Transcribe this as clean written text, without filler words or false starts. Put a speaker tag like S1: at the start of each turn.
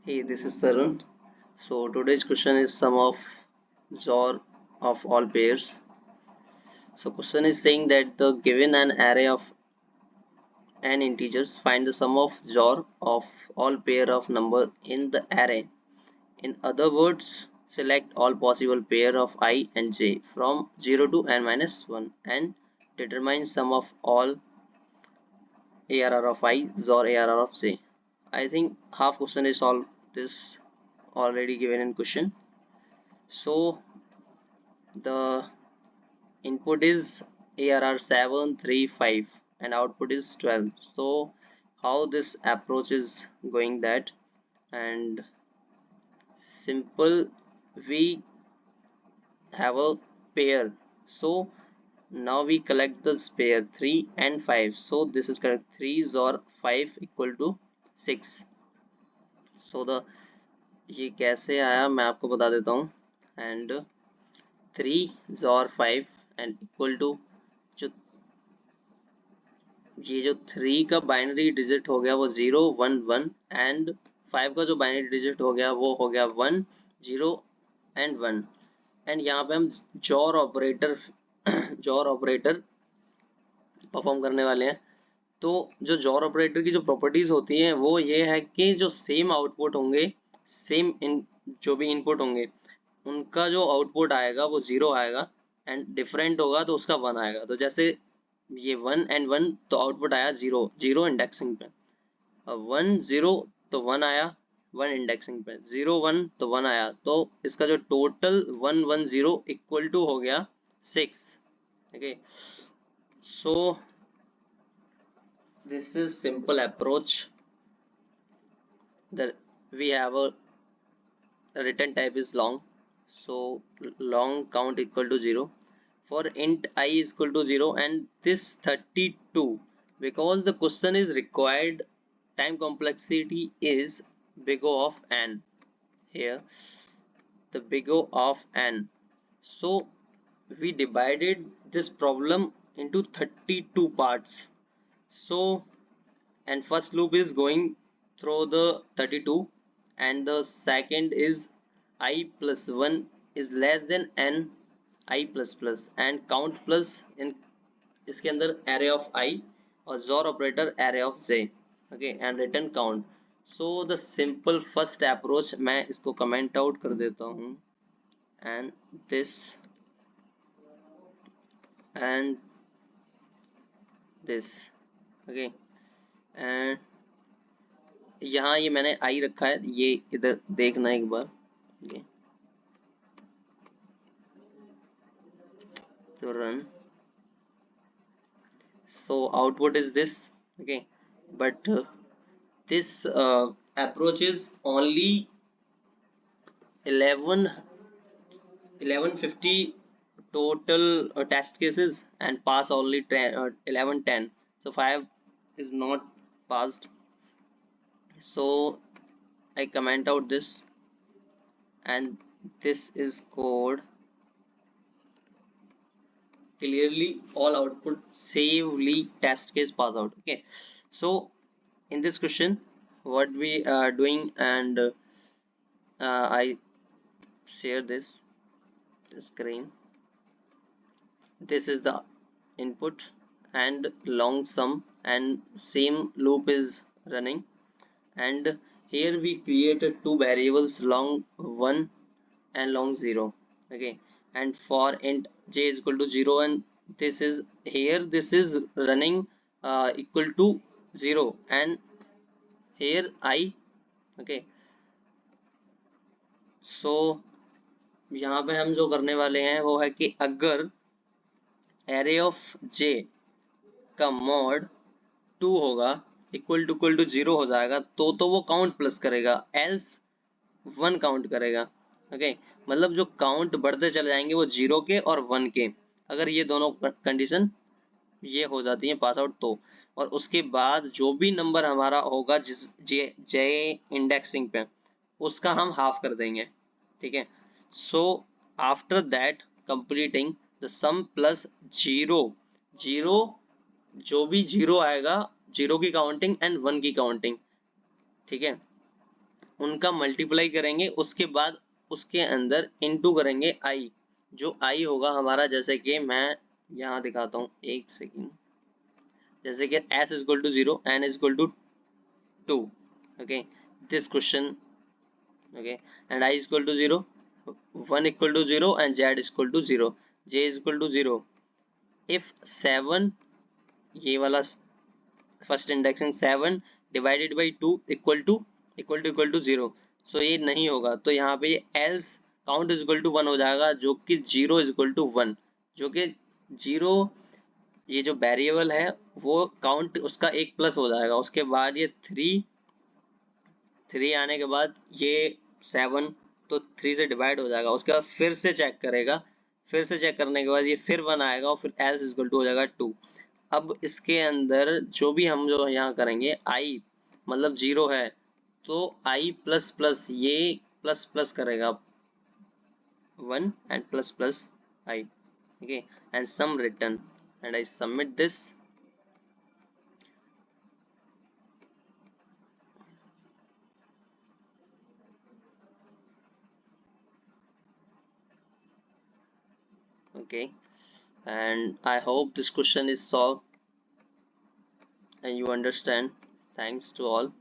S1: Hey, this is Tarun. So today's question is sum of XOR of all pairs. So question is saying that the given an array of n integers, find the sum of XOR of all pair of number in the array. In other words, select all possible pair of I and j from 0 to n minus 1 and determine sum of all ARR of I XOR ARR of j. I think half question is all this already given in question. So the input is ARR 735 and output is 12. So how this approach is going that, and simple, we have a pair. So now we collect this pair 3 and 5. So this is correct, 3 or 5 equal to 6. So the ये कैसे आया मैं आपको बता देता हूँ. And 3 और 5 and equal to जो ये जो 3 का बाइनरी डिजिट हो गया वो 0 1 1 एंड 5 का जो बाइनरी डिजिट हो गया वो हो गया 1 0 एंड 1. एंड यहाँ पे हम jaw operator jaw operator perform करने वाले हैं. तो जो जॉर ऑपरेटर की जो प्रॉपर्टीज होती हैं वो ये है कि जो सेम आउटपुट होंगे, सेम इन जो भी इनपुट होंगे उनका जो आउटपुट आएगा वो 0 आएगा एंड डिफरेंट होगा तो उसका 1 आएगा. तो जैसे ये 1 एंड 1 तो आउटपुट आया 0 0 इंडेक्सिंग पे, 1 0 तो 1 आया 1 इंडेक्सिंग पे, 0 1 तो 1 आया. तो इसका जो टोटल 1 1 0 इक्वल टू हो गया 6. Okay, so this is simple approach. The we have a return type is long, so long count equal to 0 for int I is equal to 0 and this 32 because the question is required time complexity is big O of n. Here the big O of n, so we divided this problem into 32 parts. So and first loop is going through the 32 and the second is I plus 1 is less than n I plus plus and count plus in इसके अंदर array of I और XOR operator array of j. okay, and return count. So the simple first approach मैं इसको comment out कर देता हूँ and this and this. okay, and यहाँ ये मैंने आई रखा है, ये इधर देखना एक बार. okay. तो run, so output is this. okay, but this approach is only 1150 total test cases and pass only 1110, so 5 is not passed. So I comment out this and this is code clearly all output safely test case pass out. okay, so in this question what we are doing, and I share this screen. This is the input and long sum and same loop is running, and here we created two variables long 1 and long 0. okay, and for int j is equal to 0 and this is here this is running equal to 0 and here I. okay, so यहाँ पे हम जो करने वाले हैं वो है कि अगर array of j का mod 2 होगा इक्वल टू 0 हो जाएगा तो वो काउंट प्लस करेगा, एल्स 1 काउंट करेगा. ओके, मतलब जो काउंट बढ़ते चले जाएंगे वो 0 के और 1 के, अगर ये दोनों कंडीशन ये हो जाती है पास आउट तो. और उसके बाद जो भी नंबर हमारा होगा जिस जे इंडेक्सिंग पे उसका हम हाफ कर देंगे. ठीक है, so after that completing the sum plus 0 0 जो भी 0 आएगा 0 की काउंटिंग एंड 1 की काउंटिंग. ठीक है, उनका मल्टीप्लाई करेंगे, उसके बाद उसके अंदर इनटू करेंगे आई, जो आई होगा हमारा, जैसे कि मैं यहाँ दिखाता हूँ, एक सेकेंड, जैसे कि s is equal to 0, n is equal to 2, okay, this question, okay, and I is equal to 0, 1 equal to 0 and z is equal to 0, j is equal to 0, if 7, ये वाला फर्स्ट इंडेक्शन 7 divided by 2 equal to 0, so ये नहीं होगा, तो यहाँ पे else count is equal to 1 हो जाएगा, जो कि 0 इज इक्वल टू 1, जो कि 0, ये जो वेरिएबल है वो काउंट उसका एक प्लस हो जाएगा, उसके बाद ये 3 आने के बाद ये 7, तो 3 से डिवाइड हो जाएगा, उसके बाद फिर से चेक करेगा, फिर से चेक करने के बाद ये फिर 1 आएगा और फिर एल्स इज इक्वल टू हो जाएगा 2। अब इसके अंदर जो भी हम जो यहाँ करेंगे, आई मतलब 0 है, तो आई प्लस प्लस ये प्लस प्लस करेगा 1 and plus plus I, okay, and sum written, and I submit this. Okay, and I hope this question is solved and you understand. Thanks to all.